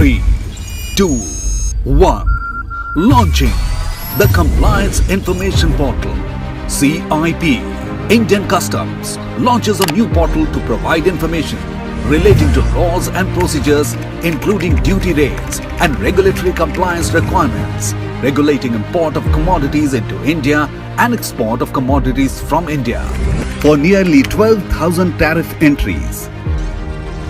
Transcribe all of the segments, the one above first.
3, 2, 1. Launching the Compliance Information Portal. CIP, Indian Customs, launches a new portal to provide information relating to laws and procedures, including duty rates and regulatory compliance requirements, regulating import of commodities into India and export of commodities from India. For nearly 12,000 tariff entries,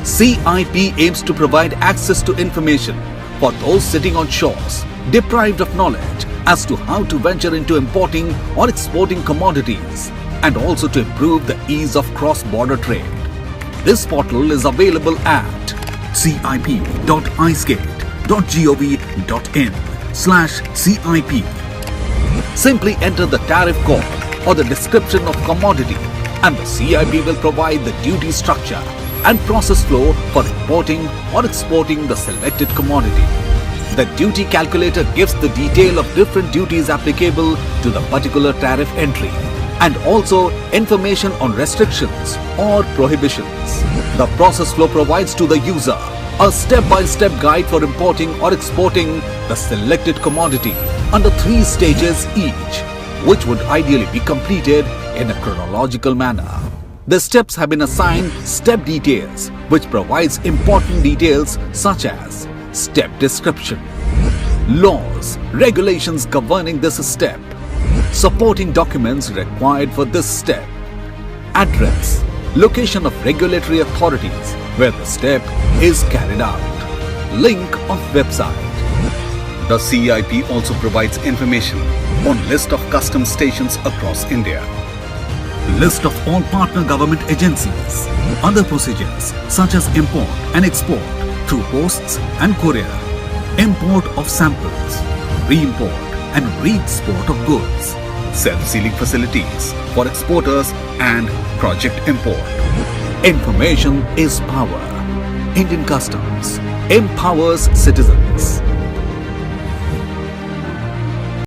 CIP aims to provide access to information for those sitting on shores, deprived of knowledge as to how to venture into importing or exporting commodities, and also to improve the ease of cross-border trade. This portal is available at cip.icegate.gov.in/CIP. Simply enter the tariff code or the description of commodity, and the CIP will provide the duty structure and process flow for importing or exporting the selected commodity. The duty calculator gives the detail of different duties applicable to the particular tariff entry, and also information on restrictions or prohibitions. The process flow provides to the user a step-by-step guide for importing or exporting the selected commodity under 3 stages each, which would ideally be completed in a chronological manner. The steps have been assigned step details, which provides important details such as step description, laws, regulations governing this step, supporting documents required for this step, address, location of regulatory authorities where the step is carried out, link of website. The CIP also provides information on list of customs stations across India, list of all partner government agencies, other procedures such as import and export through posts and courier, import of samples, re-import and re-export of goods, self-sealing facilities for exporters and project import. Information is power. Indian Customs empowers citizens.